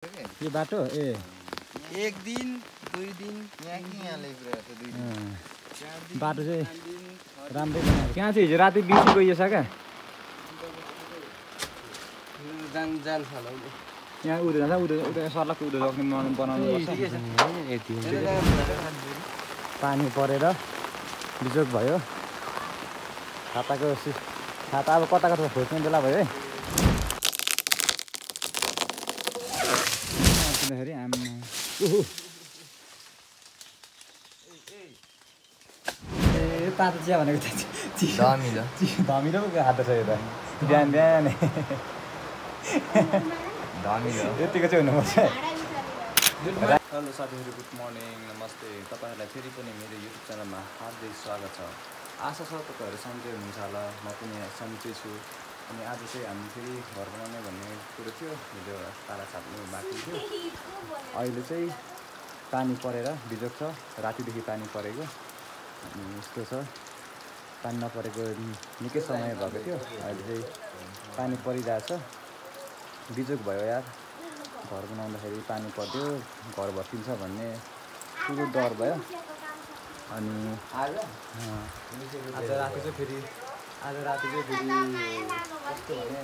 यो बाटो ए एक दिन दुई दिन बाटो चाहिँ राम्रै बनाएको त्यहाँ चाहिँ हिजो राति बिर्सी गइएछ क्या जान यहाँ उयो जाँदा उयो सर्लाको उयो लग्ने बनाउनु पानी परेर बिजोग भयो छाता अब कता कता खोज्ने बेला भयो है किनखेरि ए तातो चिया भनेको धमिलो पो खाँदैछ यो त बिहान बिहानै यतिको चाहिँ हुनुपर्छ हेलो साथीहरू गुड मर्निङ नमस्ते तपाईँहरूलाई फेरि पनि मेरो युट्युब च्यानलमा हार्दिक स्वागत छ आशा छ तपाईँहरू सन्चै हुनुहुन्छ होला म पनि सन्चै छु अनि आज चाहिँ हामी फेरि घर बनाउने भन्ने कुरो थियो हिजो तारा छाप्नु बाँकी थियो अहिले चाहिँ पानी परेर बिजोग छ रातिदेखि पानी परेको अनि यस्तो छ पानी नपरेको निकै समय भएको थियो अहिले चाहिँ पानी परिरहेछ बिजोग भयो यार घर बनाउँदाखेरि पानी पर्यो घर भत्किन्छ भन्ने ठुलो डर भयो अनि आज राति चाहिँ फेरि कस्तो भने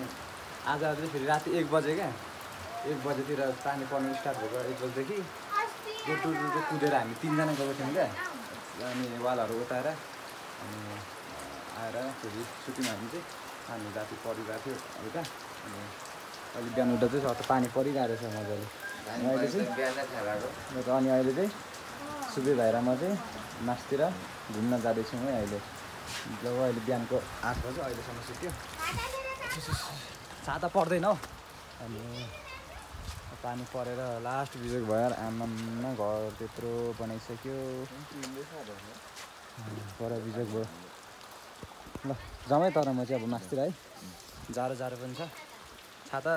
आज चाहिँ फेरि राति 1 बजे क्या 1 बजेतिर पानी पर्नु स्टार्ट भएको 1 बजेदेखि डुल्डुल्डुल्डु कुदेर हामी 3 जना गएको थियौँ क्या अनि वालहरू उताएर अनि आएर फेरि सुत्यौँ हामी चाहिँ पानी राति परिरहेको थियो हल्का अनि अहिले बिहान उठ्दा चाहिँ त पानी परिरहेको रहेछ मजाले अनि अहिले चाहिँ सुबे भएर म चाहिँ मासतिर घुम्न जाँदैछौँ है अहिले जब अहिले बिहानको 8 बजे अहिलेसम्म सुत्यो छाता पर्दैन हौ अनि पानी परेर लास्ट बिजोग भयो आमामा घर त्यत्रो बनाइसक्यो पर बिजोग भयो ल जमै तर म चाहिँ अब मासतिर है जाडो पनि छ छाता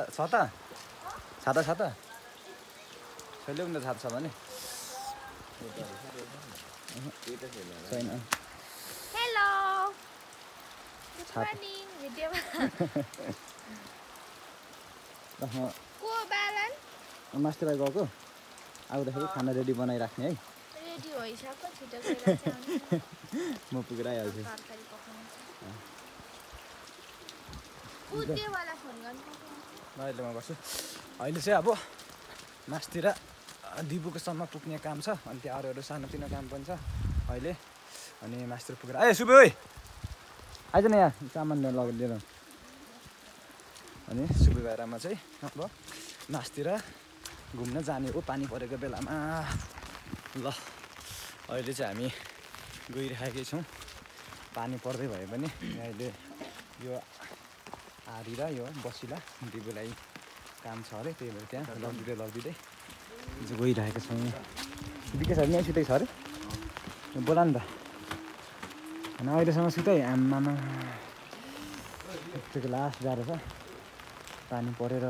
छैन नि त छाता छ भने छैन हेलो गुड मर्निङ भिडियोमा को बालन मासतिर गएको आउँदाखेरि खाना रेडी बनाइराख्ने है रेडी भइसक्यो छिटो म पुगेर आइहाल्छु तरकारी पकाउनु उदेवाला फोन गर्नु अहिले म गर्छु अहिले चाहिँ अब मासतिर दिबुकोसम्म पुग्ने काम छ अनि त्यहाँ अरू सानोतिनो काम पनि छ अहिले अनि मासतिर पुगेर ए सुबे ओइ आइज न यहाँ सामान लिएर अनि सुबे भएरमा चाहिँ अब मासतिर घुम्न जाने हो पानी परेको बेलामा ल अहिले चाहिँ हामी गइरहेकै छौँ पानी पर्दै भए पनि अहिले यो आरी र यो बसिला दिबुलाई काम छ अरे त्यही भएर त्यहाँ लगिदिँदै गइरहेको छौँ विकासहरू यहाँ सुतेको छ अरे बोला नि त अनि अहिलेसम्म सुतै आमामा यतिको लास्ट जाडो छ पानी परेर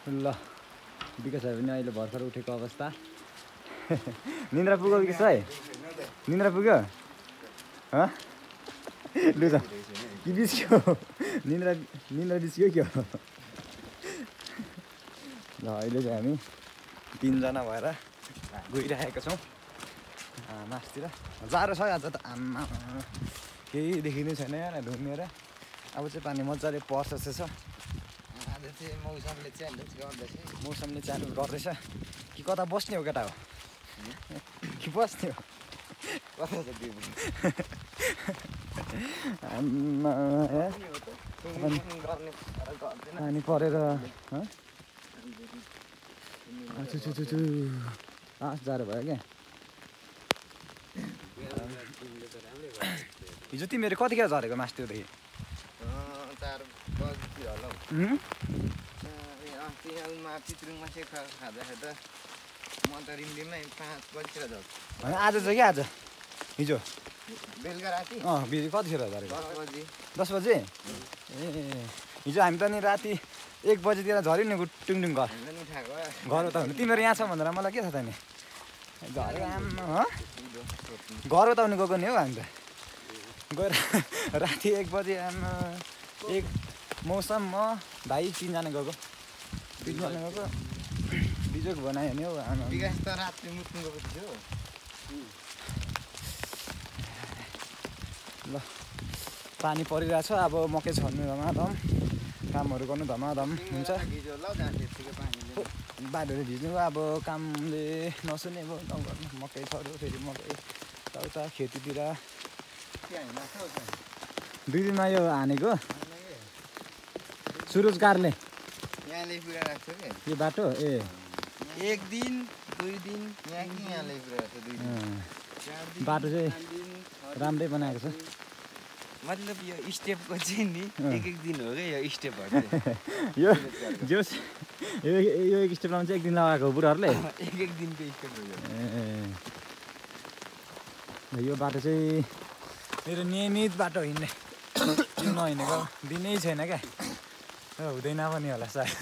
ल विकासहरू पनि अहिले भर्खर उठेको अवस्था निन्द्रा पुग्यो विकास है निन्द्रा पुग्यो लु त कि बिस्क्यो निन्द्रा बिस्क्यो क्या ल अहिले चाहिँ हामी 3 जना भएर गइरहेका छौँ मासतिर जाडो छ आज त आम्मा केही देखिनु छैन यार ढुङ्गेर अब चाहिँ पानी मजाले पर्छ जस्तो छ आज चाहिँ मौसमले च्यालेन्ज गर्दैछ कि कता बस्ने हो केटा हो कि बस्ने हो कता पानी परेर जाडो भयो क्या हिजो तिमीहरू कतिखेर झरेको मासतिरदेखि 4 बजी होला पितृङमा चाहिँ खाँदाखेरि त म त रिमलिममै 5 बजीतिर झर्छु आज चाहिँ क्या आज हिजो बेलुका राति कतिखेर झरेको 10 10 बजी बजे ए हिजो हामी त नि राति 1 बजीतिर झऱ्यो नि टुङटुङ घर उता हुनु तिमीहरू यहाँ छ भनेर मलाई के थाहा त नि झरेको आमा घर उता गएको नि हौ हामी त गएर राति 1 बजे आमा मौसम म भाइ 3 जना गएको 3 जना गएको बिजोक बनायो नि हौ आमा विकास त रात्रि मुत्नु गएको थियो ल पानी परिरहेछ अब मकै छर्नु धमाधम कामहरू गर्नु धमाधम हुन्छ भिज्यो ल जहाँ त्यतिकै पानीले बाटोहरू भिज्नु अब कामले नसुने अब नगर्नु मकै छर्यो फेरि मकै यताउता खेतीतिर के होइन 2 दिनमा यो हानेको सुरोजकारले यहाँ ल्याइपुरा राख्छ के यो बाटो ए 1 दिन 2 दिन यहाँ कि यहाँ ल्याइपुरा राख्छ 2 दिन बाटो चाहिँ राम्रै बनाएको छ मतलब यो स्टेपको चाहिँ नि एक दिन हो क्या यो स्टेपहरू यो जोस यो एक स्टेप लाउनु चाहिँ 1 दिन लगाएको बुढाहरूले एक दिनको स्टेप हो यो बाटो चाहिँ मेरो नियमित बाटो हिँड्ने यो नहिँडेको दिनै छैन क्या हुँदैन पनि होला सायद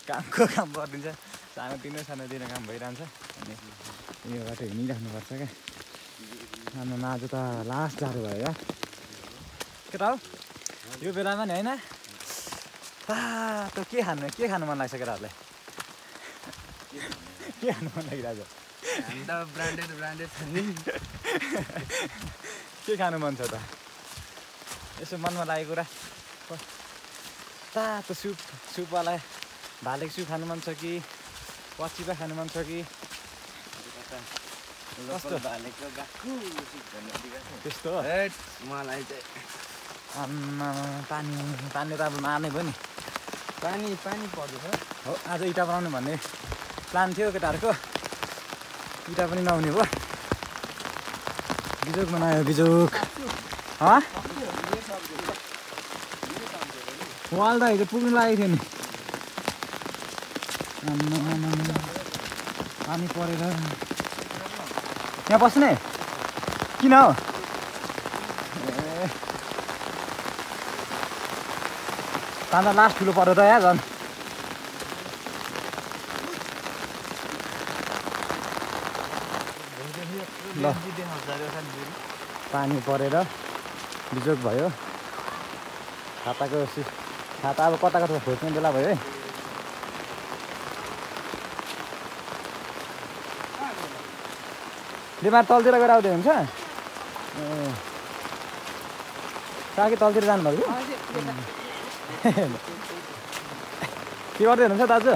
कामको काम गरिदिन्छ सानोतिनो काम भइरहन्छ अनि यो बाटो हिँडिराख्नुपर्छ क्या आमामा आज त लास्ट जाडो भयो यार के त हो यो बेलामा नि होइन त के खानु मन लाग्छ केटाहरूलाई के खानु मन लागिरहेको अन्त ब्रान्डेड छ नि के खानु मन छ त यसो मनमा लागेको कुरा तातो सुपवाला भालेको सुप खानु मन छ कि पचिपा खानु मन छ कि कस्तो भालेको गाक्कु त्यस्तो हो मलाई चाहिँ आम्मा पानी त अब मार्ने भयो नि पानी पर्दैछ हो आज इँटा बनाउने भन्ने प्लान थियो केटाहरूको इँटा पनि नहुने भयो बिजोक बनायो बिजोक वाल त हिजो पुग्नु लागेको थियो नि पानी परेर यहाँ बस्ने किन हो तान्दा लास्ट ठुलो पर्यो त यहाँ झन् ल पानी परेर बिजोक भयो खाता अब कता खोज्ने बेला भयो है बिमार तलतिर गएर आउँदै हुन्छ साकी तलतिर जानुभएको के गर्दै हुनुहुन्छ दाजु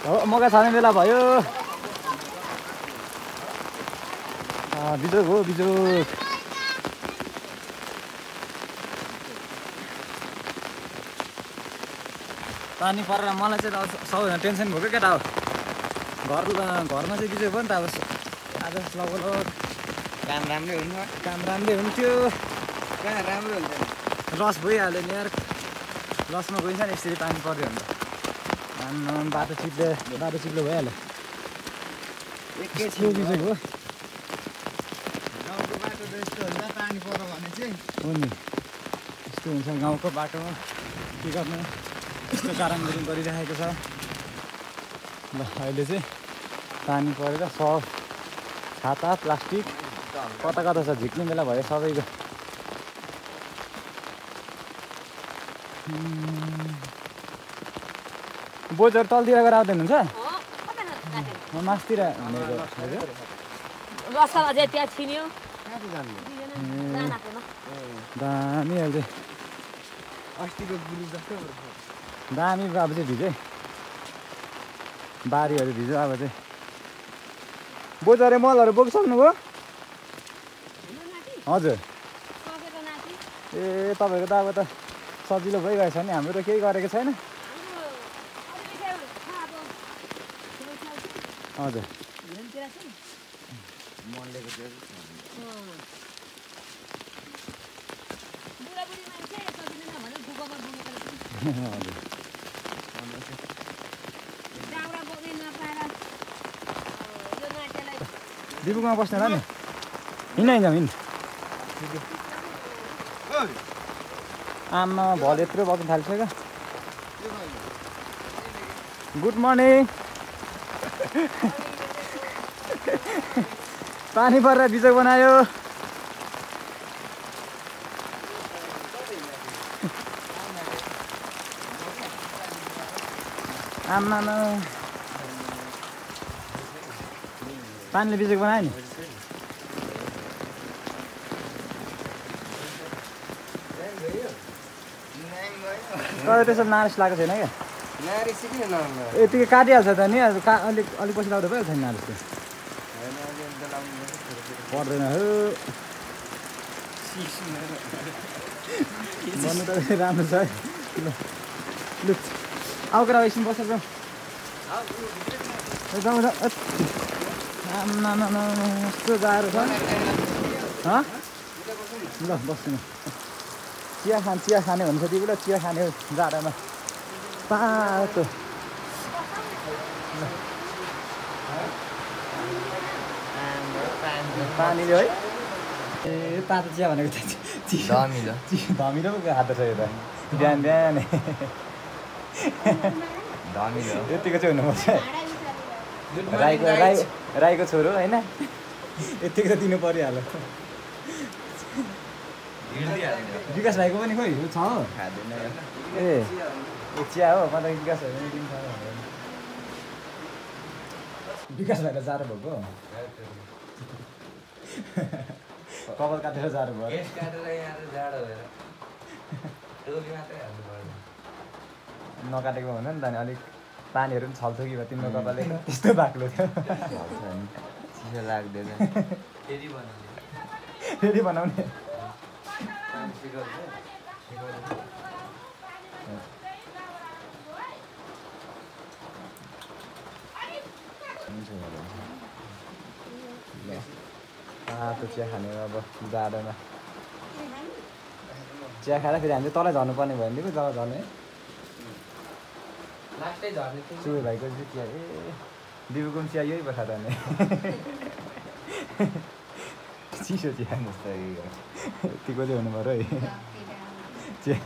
हो मकै छर्ने बेला भयो बिजोक हो बिजोक पानी परेर मलाई चाहिँ सबैजना टेन्सन भएको केटा हो घरमा चाहिँ बिजोक भयो नि त अब आज लगभग काम राम्रै हुन्छ काम राम्रै हुन्थ्यो कहाँ राम्रो हुन्छ लस भइहाल्यो नि यार लसमा गइन्छ नि यसरी पानी पर्यो भने त बाटो चिप्लो भइहाल्यो एकैछिन बिजोक हो गाउँको बाटो त यस्तो हुन्छ पानी पर्यो भने चाहिँ हो नि यस्तो हुन्छ गाउँको बाटोमा के गर्नु यस्तो कारणहरू गरिरहेको छ ल अहिले चाहिँ पानी परेर सब छाता प्लास्टिक कता कता छ झिक्ने बेला भयो सबैको बोजहरू तलतिर गएर आउँदै हुनुहुन्छ मासतिर अझै त्यहाँ छिन्यो दामी अहिले अस्तिको गुरु जस्तो दामी अब चाहिँ भिज्यो बारीहरू भिज्यो अब चाहिँ बोजरे मलहरू बोकिसक्नुभयो हजुर ए तपाईँको त अब त सजिलो भइरहेछ नि हाम्रो त केही गरेको छैन हजुर मनलेको थियो हजुर दिपुकोमा बस्ने र नि हिँड्जाउँ हिँड आमा भल यत्रो बग्नु थालिसक्यो गुड मर्निङ पानी परेर बिजोक बनायो आम्मा पानीले बिजोक बनायो नि तर त्यसो नारिस लागेको छैन क्या यतिकै काटिहाल्छ त नि अलिक पछि लाउँदा भइहाल्छ नि नारिस पर्दैन हो भन्नु त राम्रो छ है लु आउकेर एकछिन बसेर जाउँ कस्तो गाह्रो छ ल बस्छु न चिया खाने हुन्छ त्यति बेला चिया खाने जाडामा तातो पानीले है ए तातो चिया भनेको धमिलो पो खाँदो छ यो त बिहान बिहानै यतिको चाहिँ हुनुपर्छ राईको छोरो होइन यतिको त दिनु परिहाल्यो विकास भाइको पनि खोइ छ खाँदैन ए चिया हो म त विकास भाइ पनि दिन्छ विकास भाइलाई जाडो भएको कपाल काटेर जाडो भयो नकाटेको हुन नि त अनि अलिक पानीहरू पनि छल्थ्यो कि भयो तिम्रो कपालले त्यस्तो बाक्लो थियो चिसो लाग्दैन फेरि बनाउने तातो चिया खाने अब जाडोमा चिया खाएर फेरि हामी चाहिँ तलै झर्नुपर्ने भयो नि तल झर्ने सुरु भाइको चाहिँ चिया ए दिबुको पनि चिया यही पठाएर नि चिसो चिया जस्तो यतिको चाहिँ हुनु पऱ्यो है चिया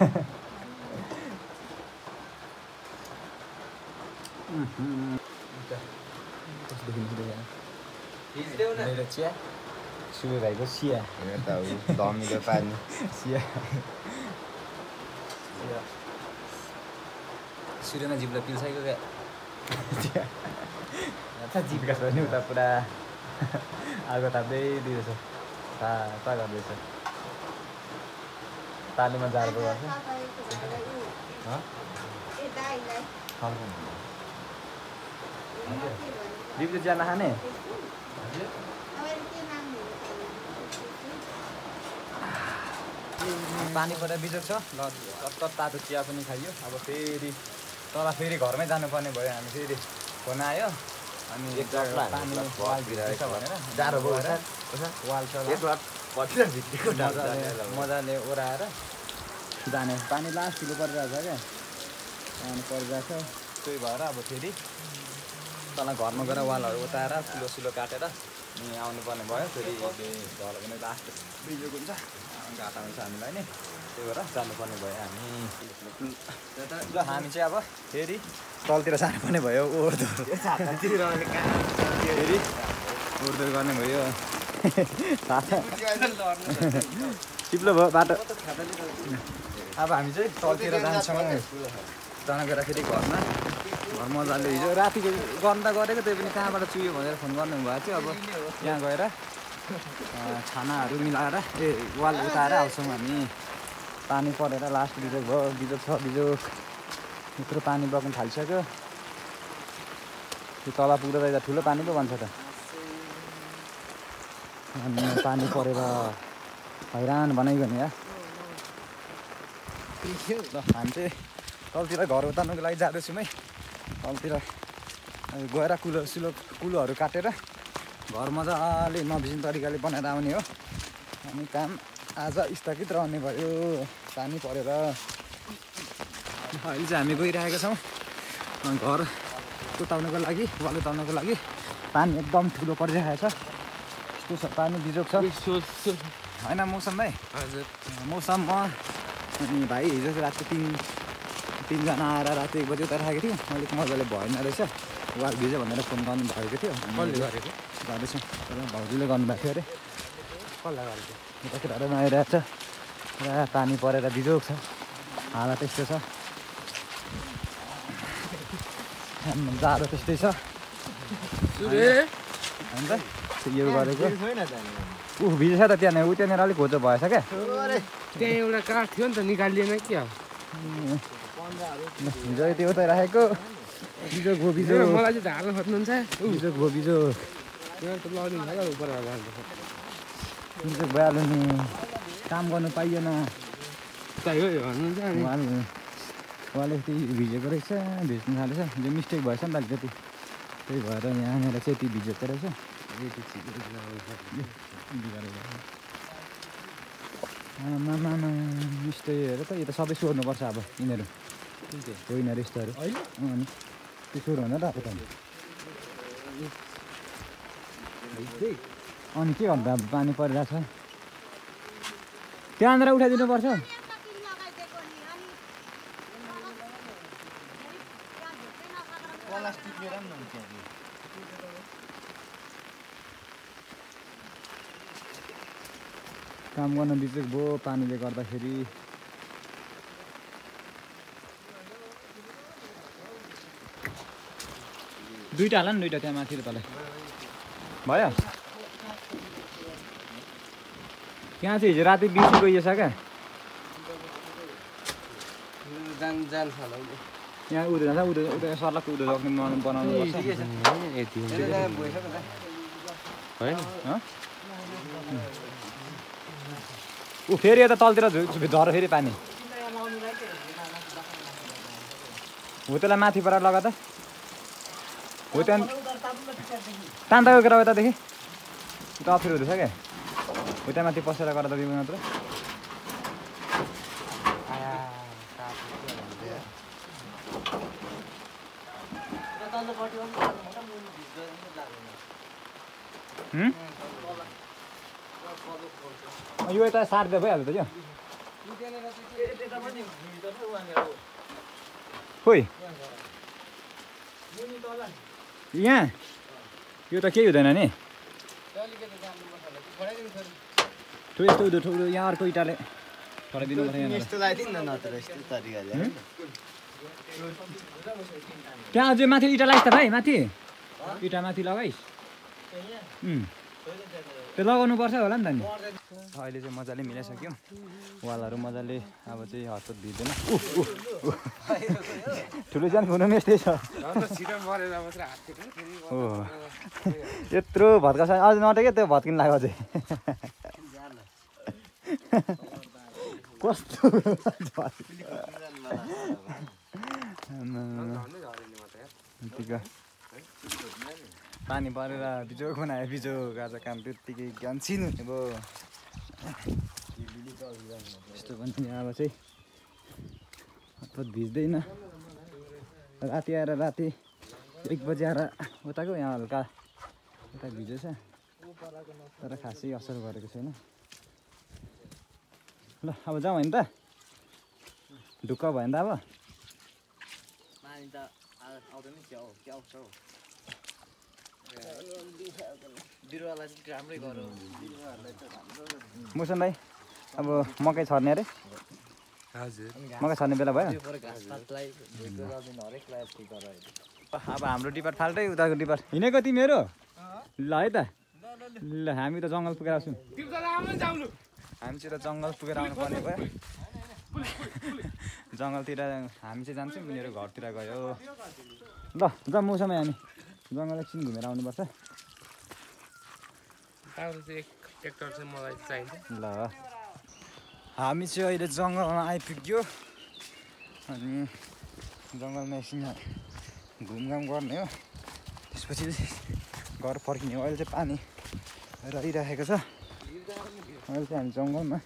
मेरो चिया सुरु भाइको चिया धमिलो पानी चिया सुरुमा जिब्लो पिल्साइको क्या जिब्का छ नि उता पुरा आगो ताप्दै दिँदैछ ता गर्दैछ पानीमा जाडो गर्छ दिपले चिया नखाने पानी परेर बिजोक छ ल तत्त तातो चिया पनि खाइयो अब फेरि तल फेरि घरमै जानुपर्ने भयो हामी फेरि फोन आयो अनि पानी भनेर जाडो भयो वाल छ मजाले ओराएर जाने पानी लास्ट ठुलो परिरहेको छ क्या पानी परिरहेको छ त्यही भएर अब फेरि तल घरमा गएर वालहरू उताएर सिलो काटेर अनि आउनुपर्ने भयो फेरि घर पनि लास्ट बिजोक हुन्छ घाटा हुन्छ हामीलाई नि त्यही भएर जानुपर्ने भयो हामी ल हामी चाहिँ अब फेरि तलतिर जानुपर्ने भयो ओहोरदोहोर फेरि ओहोरदोहोर गर्ने भयो चिप्लो भयो बाटो अब हामी चाहिँ तलतिर जान्छौँ जान गएर फेरि घरमा घर मजाले हिजो रातिको गर्नु त गरेको त्यही पनि कहाँबाट चुयो भनेर फोन गर्नु भएको थियो अब यहाँ गएर छानाहरू मिलाएर वाल उताएर आउँछौँ हामी पानी परेर लास्ट बिजोक भयो बिजोक यत्रो पानी बग्नु थालिसक्यो त्यो तल पुग्दा ठुलो पानी पो भन्छ त अनि पानी परेर हैरान बनाइगयो नि ल हामी चाहिँ तलतिर घर उतार्नुको लागि जाँदैछौँ है तलतिर गएर कुलोहरू काटेर घर मजाले नबिसिने तरिकाले बनाएर आउने हो अनि काम आज स्थगित रहने भयो पानी परेर अहिले चाहिँ हामी गइरहेका छौँ घर उताउनुको लागि वाल उताउनुको लागि पानी एकदम ठुलो परिरहेको छ यस्तो छ पानी बिजोक छ होइन मौसम भाइ हजुर मौसम म अनि भाइ हिजो राति तिनजना आएर राति 1 बजी उता राखेको थियो अलिक मजाले भएन रहेछ वाल भिज्यो भनेर फोन गर्नु भएको थियो कसले गरेको गर्दैछ तर भाउजूले गर्नुभएको थियो अरे कसलाई गरेको यता केटाहरू आइरहेको छ र पानी परेर बिजोग छ हावा त्यस्तो छ जाडो त्यस्तै छ अन्त यो गरेको ऊ भिजेछ त त्यहाँनिर ऊ त्यहाँनिर अलिक होचो भएछ क्या त्यहाँ एउटा काठ थियो नि त निकालिएन क्या हिजो त्यो उतै राखेको बिजोग हो बिजोग मलाई चाहिँ ढाल्न खोज्नुहुन्छ बिजोग हो बिजोग यहाँ त लग्नु होला उपर बिजोग भइहाल्यो नि काम गर्नु पाइएन चाहियो भन्नुहुन्छ अनि उहाँले त्यही भिजेको रहेछ भिज्नु थालेछ जो मिस्टेक भएछ नि त अलिकति त्यही भएर यहाँनिर चाहिँ यति भिजेको रहेछ आमामा यस्तो हेर त यो त सबै सोध्नुपर्छ अब यिनीहरू हो यिनीहरू यस्तोहरू अनि त्यो सोध्नु भन्दा त अब अनि के गर्नु अब पानी परिरहेको छ त्यहाँनिर उठाइदिनुपर्छ प्लास्टिक लिएर पनि हुन्छ काम गर्न बिजोग भयो पानीले गर्दाखेरि दुईवटा होला नि दुईवटा त्यहाँ माथि तल भयो त्यहाँ चाहिँ हिजो राति बिर्सी गइएछ क्या यहाँ उदो जान्छ उदो सर्लाको उदो सक्ने बनाउनु ऊ फेरि यता तलतिर झर फेरि पानी हो त्यसलाई माथि पर लगा त हो त्यहाँ तान्दा गएर यतादेखि त अप्ठ्यारो हुँदैछ क्या हो त्यहाँ माथि पसेर गरेर त बिमा मात्र यो यता सार्दै भइहाल्यो त यो खोइ यहाँ यो त केही हुँदैन नि यस्तो उदो ठुलो यहाँ अर्को इँटाले फराइदिनु पर्छ यस्तो लगाइदिनु न नत्र यस्तो तरिकाले त्यहाँ अझै माथि इँटा लगाइस् त भाइ माथि इँटा माथि लगाइस् त्यो लगाउनु पर्छ होला नि त नि अहिले चाहिँ मजाले मिलाइसक्यौँ वालहरू मजाले अब चाहिँ हतपत भिज्दैन ठुलो सानो हुनु पनि यस्तै छ हो यत्रो भत्का छ अझ नटेक्यो त्यो भत्किनु लाग्यो अझै कस्तो पानी परेर बिजोग बनायो बिजोग आज काम त्यत्तिकै ज्ञानसिन हुने भयो यस्तो पनि अब चाहिँ हतपत भिज्दैन राति आएर राति 1 बजी आएर उताको यहाँ हल्का उता भिजेछ तर खासै असर गरेको छैन ल अब जाउँ होइन त ढुक्क भयो नि त अब बिरुवालाई चाहिँ राम्रै गरौँ मुसन भाइ अब मकै छर्ने अरे मकै छर्ने बेला भयो अब हाम्रो डिपार्ट फाल्टै उताको डिपार्ट हिँडेको तिमीहरू ल है त ल हामी त जङ्गल पुगेर आउँछौँ हामी चाहिँ त जङ्गल पुगेर आउनु पर्ने भयो जङ्गलतिर हामी चाहिँ जान्छौँ उनीहरू घरतिर गयो ल जा मौसमै हामी जङ्गल एकछिन घुमेर आउनुपर्छ ल हामी चाहिँ अहिले जङ्गलमा आइपुग्यो अनि जङ्गलमा एकछिन घुमघाम गर्ने हो त्यसपछि घर फर्किने हो अहिले चाहिँ पानी रहिरहेको छ अहिले चाहिँ हामी जङ्गलमा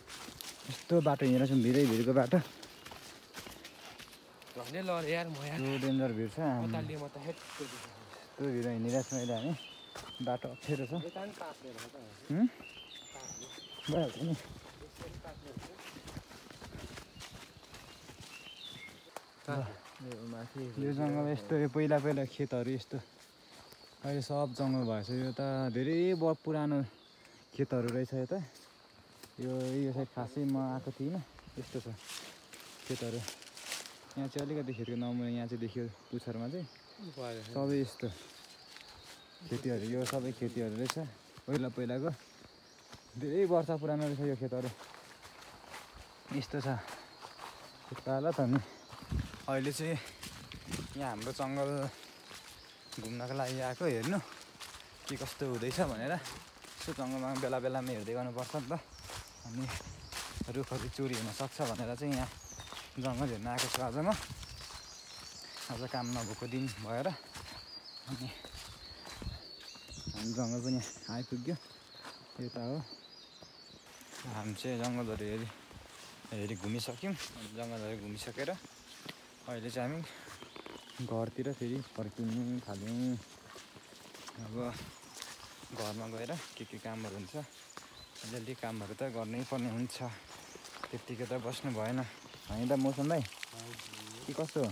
यस्तो बाटो हिँडेर छौँ भिरै भिरको बाटो डेन्जर भिड छ यस्तो भिड हिँडिरहेको छौँ अहिले हामी बाटो अप्ठ्यारो छ भइहाल्छ नि यो जङ्गल यस्तो पहिला खेतहरू यस्तो अहिले सब जङ्गल भएछ यो त धेरै पुरानो खेतहरू रहेछ यता यो साइड खासै म आएको थिइनँ यस्तो छ खेतहरू यहाँ चाहिँ अलिकति खेतको नमुना यहाँ चाहिँ देखियो पुच्छरमा चाहिँ सबै यस्तो खेतीहरू यो सबै खेतीहरू रहेछ पहिलाको धेरै वर्ष पुरानो रहेछ यो खेतहरू यस्तो छ तल त नि अहिले चाहिँ यहाँ हाम्रो जङ्गल घुम्नको लागि आएको हेर्नु के कस्तो हुँदैछ भनेर यसो जङ्गलमा बेला बेलामा हेर्दै गर्नुपर्छ नि त अनि रुखहरू चोरी हुनसक्छ भनेर चाहिँ यहाँ जङ्गल हेर्न आएको छु आज म आज काम नभएको दिन भएर अनि हामी जङ्गल पनि आइपुग्यो यता हो हामी चाहिँ जङ्गलहरू हेरी घुमिसक्यौँ जङ्गलहरू घुमिसकेर अहिले चाहिँ हामी घरतिर फेरि फर्किनु थाल्यौँ अब घरमा गएर के कामहरू हुन्छ अलिअलि कामहरू त गर्नै पर्ने हुन्छ त्यत्तिकै त बस्नु भएन होइन त मौसम भाइ के कस्तो हो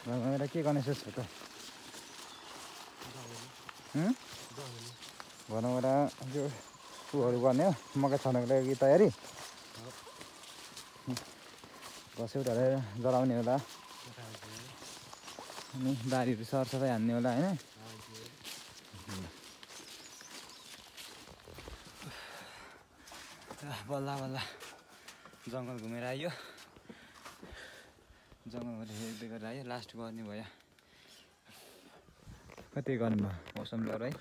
घरमा गएर के गर्ने सोच छ त घरमा गएर यो उहरू गर्ने हो मकै छर्नको लागि तयारी घसेउटाहरू जलाउने होला अनि बारीहरू सरसफाइ हान्ने होला होइन बल्ल बल्ल जङ्गल घुमेर आयो जङ्गलहरू हेर्दै गरेर आयो लास्ट गर्ने भयो कति गर्नुभयो मौसम डर है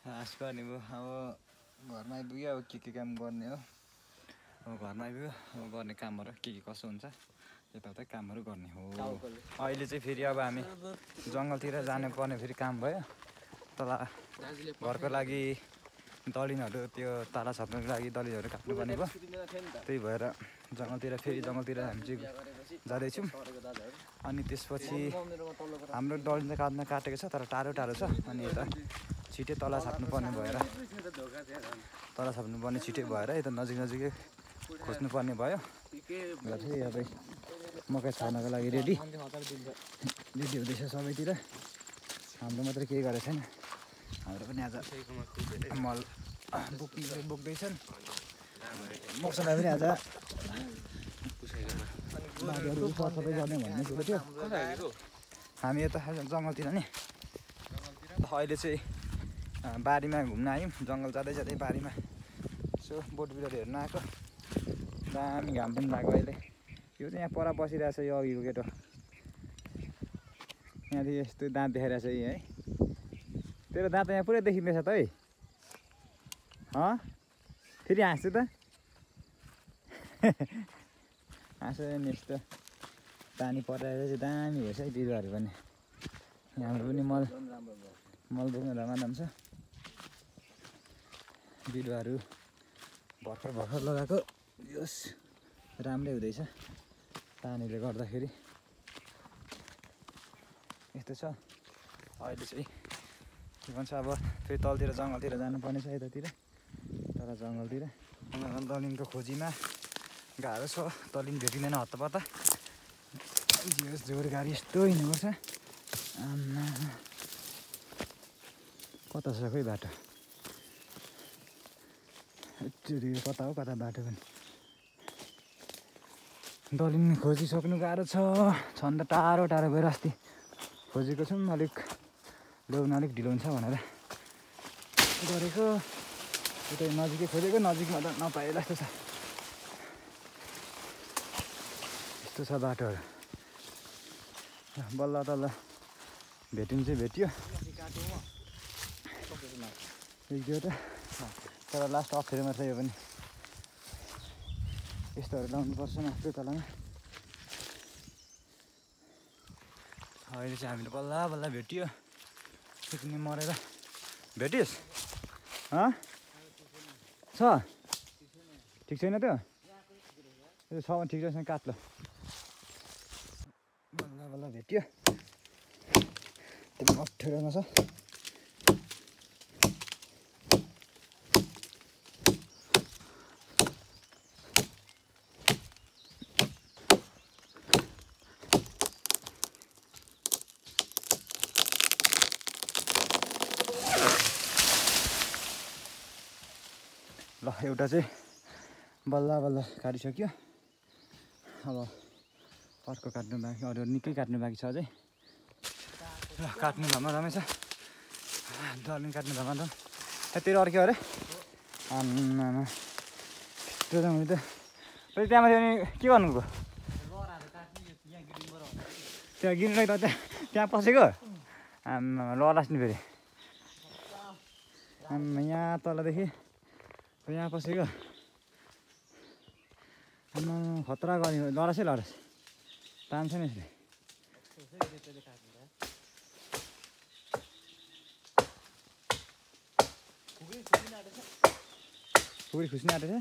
लास्ट गर्ने भयो अब घरमा आइपुग्यो अब के काम गर्ने हो अब घरमा आइपुग्यो अब गर्ने कामहरू के कसो हुन्छ यताउता कामहरू गर्ने हो अहिले चाहिँ फेरि अब हामी जङ्गलतिर जानुपर्ने फेरि काम भयो तल घरको लागि दलिनहरू त्यो तारा छप्नुको लागि दलिनहरू काट्नुपर्ने भयो त्यही भएर जङ्गलतिर हामी चाहिँ जाँदैछौँ अनि त्यसपछि हाम्रो दलिन चाहिँ काटेको छ तर टाढो छ अनि यता छिटै तल छाप्नुपर्ने भएर छिटै भएर यता नजिकै खोज्नुपर्ने भयो र चाहिँ अब मकै छर्नको लागि रेडी हुँदैछ सबैतिर हाम्रो मात्रै केही गरेको छैन हाम्रो पनि आज मल बोक्दैछन् मौसमलाई पनि आज बारीहरू सरसफाइ गर्ने भन्ने कुरो थियो हामी यता जङ्गलतिर नि अहिले चाहिँ बारीमा घुम्न आयौँ जङ्गल जाँदै बारीमा यसो बोट बिरुवाहरू हेर्न आएको दामी घाम पनि लाग्यो अहिले यो चाहिँ यहाँ पर बसिरहेछ यो अघिको केटो यहाँदेखि यस्तो दाँत देखाइरहेछ यी है तेरो दाँत यहाँ पुरै देखिँदैछ त है फेरि हाँस्छु त हाँसो नि यस्तो पानी परेर चाहिँ दामी हेर्छ है बिरुवाहरू पनि हाम्रो पनि मल बोक्नु धमाधम छ बिरुवाहरू भर्खर लगाएको यस राम्रै हुँदैछ पानीले गर्दाखेरि यस्तो छ अहिले चाहिँ के भन्छ अब फेरि तलतिर जङ्गलतिर जानुपर्ने छ यतातिर तर जङ्गलतिर दलिनको खोजीमा गाह्रो छ दलिन भेटिँदैन हत्तपत्त जोर गाडी यस्तो हिँड्नुपर्छ आम्मा कता छ खोइ बाटो कता हो कता बाटो पनि दलिन खोजिसक्नु गाह्रो छन् त टाढो गएर अस्ति खोजेको छौँ अलिक ल्याउनु अलिक ढिलो हुन्छ भनेर गरेको उतै नजिकै खोजेको नजिकमा त नपाए जस्तो छ यस्तो छ बाटोहरू बल्ल तल्ल भेटिनु चाहिँ भेटियो एक दुईवटा तर लास्ट अप्ठ्यारोमा छ यो पनि यस्तोहरू लाउनुपर्छ माथि तलमा अहिले चाहिँ हामीले बल्ल भेटियो सिक्ने मरेर भेटिस् छ ठिक छैन त्यो छ भने ठिक छैन काट ल बल्ल भेटियो त्यो अप्ठ्यारोमा छ ल एउटा चाहिँ बल्ल बल्ल काटिसक्यो अब अर्को काट्नु बाँकी अरू निकै काट्नु बाँकी छ अझै ल काट्नु धमाधमै छ डलिन काट्नु धमाधम तेरो अर्क्यो अरे आम्मामा त्यो त मैले त फेरि त्यहाँ माथि अनि के गर्नुभयो त्यहाँ गिर्नु त त्यहाँ पसेको आम्मामा लडास नि फेरि आम्मा यहाँ तलदेखि यहाँ पसेको आम्मा खतरा गर्ने लडासै लडास तान्छ नि यसले खुकुरी खुस्ने आँटेछ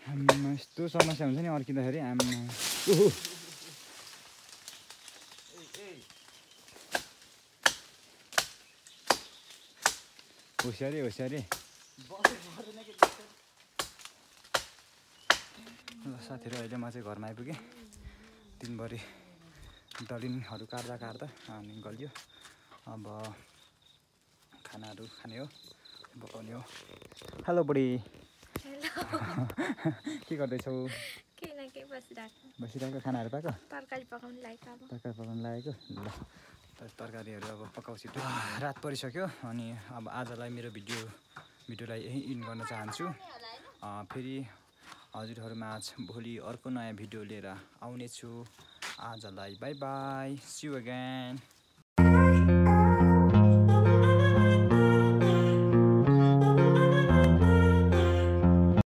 आम्मा यस्तो समस्या हुन्छ नि अर्किँदाखेरि आम्मा होसियारी होसियारी ल साथीहरू अहिले म चाहिँ घरमा आइपुगेँ दिनभरि डलिनहरू काट्दा काट्दा अनि गल्यो अब खानाहरू खाने हो पकाउने हो हेलो बुढी के गर्दैछौ केही न केही बसिरहेको खानाहरू पाएको तरकारी पकाउनु लागेको अब तरकारी पकाउनु लागेको ल तरकारीहरू अब पकाउँछु रात परिसक्यो अनि अब आजलाई मेरो भिडियोलाई यही इन गर्न चाहन्छु फेरि हजुरहरूमा आज भोलि अर्को नयाँ भिडियो लिएर आउनेछु आजलाई bye bye see you again